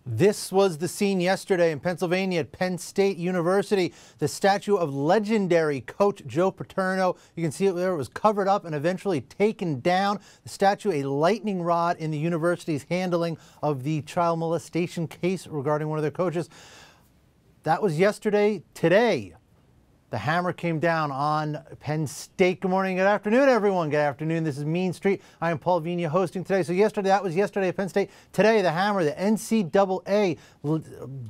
This was the scene yesterday in Pennsylvania at Penn State University. The statue of legendary coach Joe Paterno. You can see it there. It was covered up and eventually taken down. The statue, a lightning rod in the university's handling of the child molestation case regarding one of their coaches. That was yesterday. Today, the hammer came down on Penn State. Good morning, good afternoon, everyone. Good afternoon. This is Mean Street. I am Paul Vigna hosting today. So that was yesterday at Penn State. Today, the hammer, the NCAA,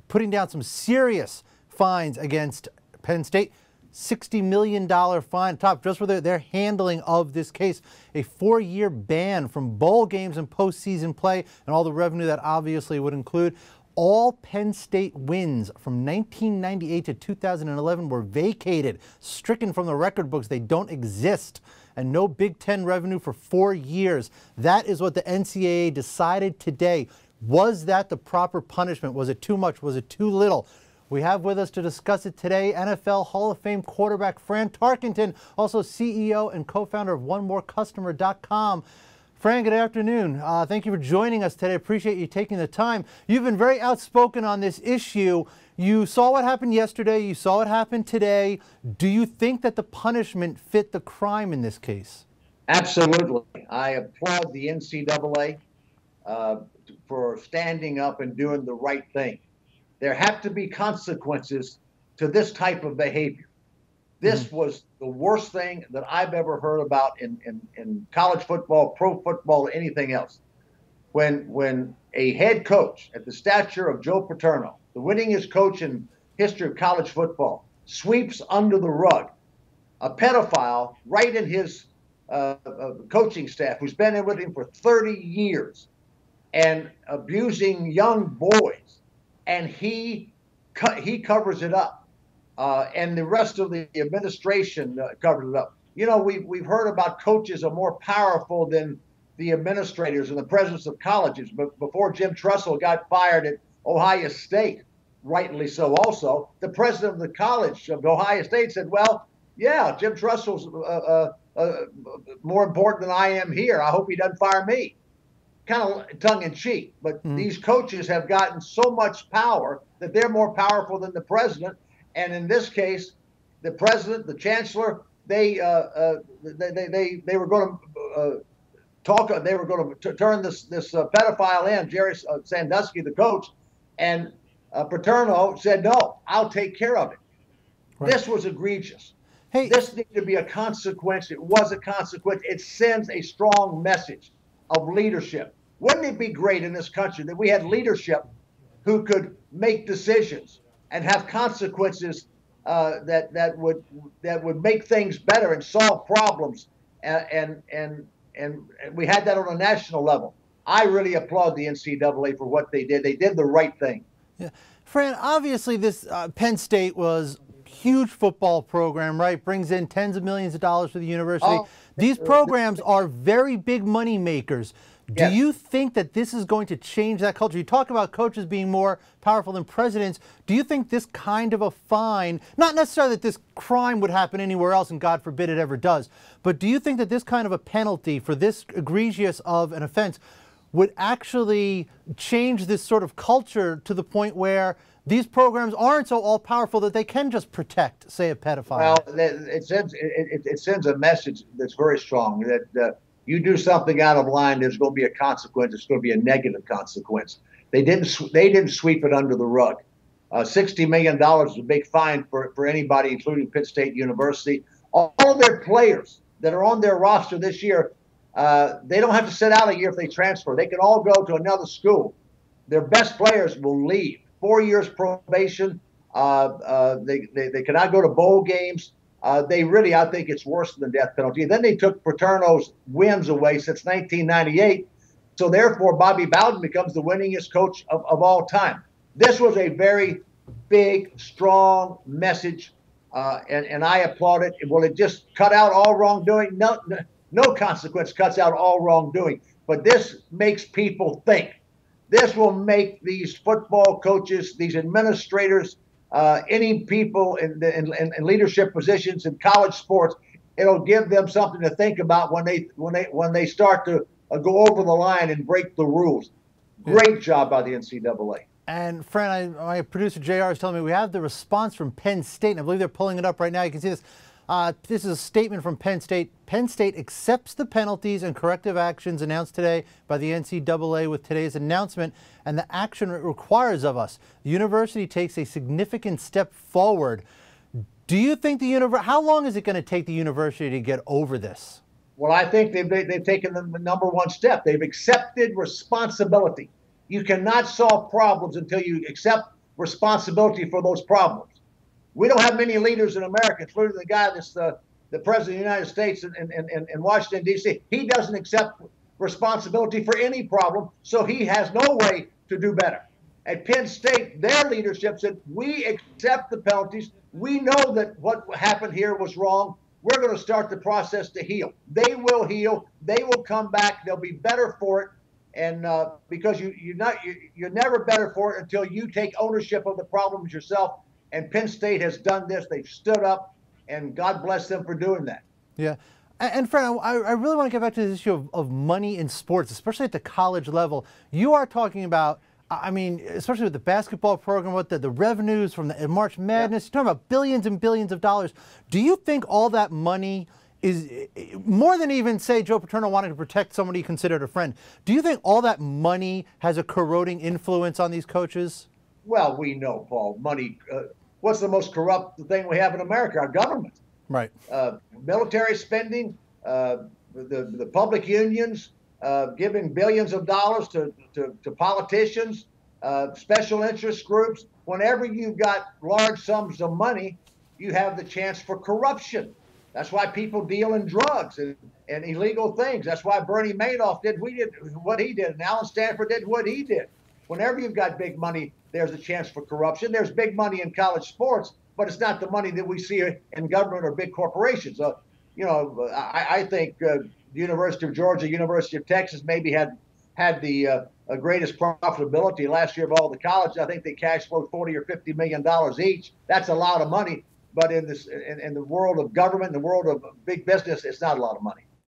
putting down some serious fines against Penn State. $60 million fine, top just for their handling of this case. A 4-year ban from bowl games and postseason play, and all the revenue that obviously would include. All Penn State wins from 1998 to 2011 were vacated, stricken from the record books. They don't exist. And no Big Ten revenue for 4 years. That is what the NCAA decided today. Was that the proper punishment? Was it too much? Was it too little? We have with us to discuss it today NFL Hall of Fame quarterback Fran Tarkenton, also CEO and co-founder of OneMoreCustomer.com. Fran, good afternoon. Thank you for joining us today. Appreciate you taking the time. You've been very outspoken on this issue. You saw what happened yesterday. You saw what happened today. Do you think that the punishment fit the crime in this case? Absolutely. I applaud the NCAA for standing up and doing the right thing. There have to be consequences to this type of behavior. This was the worst thing that I've ever heard about in college football, pro football, or anything else. When a head coach at the stature of Joe Paterno, the winningest coach in history of college football, sweeps under the rug a pedophile right in his coaching staff who's been in with him for 30 years and abusing young boys, and he covers it up. And the rest of the administration covered it up. You know, we've heard about coaches are more powerful than the administrators and the presidents of colleges. But before Jim Tressel got fired at Ohio State, rightly so also, the president of the college of Ohio State said, well, yeah, Jim Tressel's more important than I am here. I hope he doesn't fire me. Kind of tongue-in-cheek. But these coaches have gotten so much power that they're more powerful than the president. And in this case, the president, the chancellor, they were going to talk. They were going to turn this pedophile in, Jerry Sandusky, the coach, and Paterno said, "No, I'll take care of it." Right. This was egregious. Hey, this needed to be a consequence. It was a consequence. It sends a strong message of leadership. Wouldn't it be great in this country that we had leadership who could make decisions and have consequences that would make things better and solve problems, and we had that on a national level. I really applaud the NCAA for what they did. They did the right thing. Yeah, Fran. Obviously, this Penn State was a huge football program, right? Brings in tens of millions of dollars for the university. These programs are very big money makers. Do you think that this is going to change that culture? You talk about coaches being more powerful than presidents. Do you think this kind of a fine, not necessarily that this crime would happen anywhere else, and God forbid it ever does, but do you think that this kind of a penalty for this egregious of an offense would actually change this sort of culture to the point where these programs aren't so all-powerful that they can just protect, say, a pedophile? Well, it sends a message that's very strong that you do something out of line, there's going to be a consequence. It's going to be a negative consequence. They didn't sweep it under the rug. $60 million is a big fine for anybody, including Penn State University. All of their players that are on their roster this year, they don't have to sit out a year if they transfer. They can all go to another school. Their best players will leave. 4 years probation. They cannot go to bowl games. They really, I think it's worse than the death penalty. Then they took Paterno's wins away since 1998. So therefore, Bobby Bowden becomes the winningest coach of all time. This was a very big, strong message, and I applaud it. Will it just cut out all wrongdoing? No consequence cuts out all wrongdoing. But this makes people think. This will make these football coaches, these administrators, any people in leadership positions in college sports, it'll give them something to think about when they start to go over the line and break the rules. Great job by the NCAA. And Fran, my producer JR is telling me we have the response from Penn State, and I believe they're pulling it up right now. You can see this. This is a statement from Penn State. Penn State accepts the penalties and corrective actions announced today by the NCAA with today's announcement, and the action it requires of us. The university takes a significant step forward. Do you think how long is it going to take the university to get over this? Well, I think they've taken the number one step. They've accepted responsibility. You cannot solve problems until you accept responsibility for those problems. We don't have many leaders in America, including the guy that's the president of the United States in Washington, D.C. He doesn't accept responsibility for any problem, so he has no way to do better. At Penn State, their leadership said, we accept the penalties. We know that what happened here was wrong. We're going to start the process to heal. They will heal. They will come back. They'll be better for it. And because you're never better for it until you take ownership of the problems yourself. And Penn State has done this. They've stood up, and God bless them for doing that. Yeah. And Fran, I really want to get back to this issue of money in sports, especially at the college level. You are talking about, I mean, especially with the basketball program, what the revenues from the March Madness, you're talking about billions and billions of dollars. Do you think all that money is more than even, say, Joe Paterno wanting to protect somebody he considered a friend? Do you think all that money has a corroding influence on these coaches? Well, we know, Paul, money. What's the most corrupt thing we have in America? Our government. Right. Military spending, the public unions, giving billions of dollars to politicians, special interest groups. Whenever you've got large sums of money, you have the chance for corruption. That's why people deal in drugs and illegal things. That's why Bernie Madoff did what he did, and Alan Stanford did what he did. Whenever you've got big money, there's a chance for corruption. There's big money in college sports, but it's not the money that we see in government or big corporations. I think the University of Georgia, University of Texas maybe had the greatest profitability last year of all the colleges. I think they cash flowed $40 or $50 million each. That's a lot of money, but in the world of government, in the world of big business, it's not a lot of money.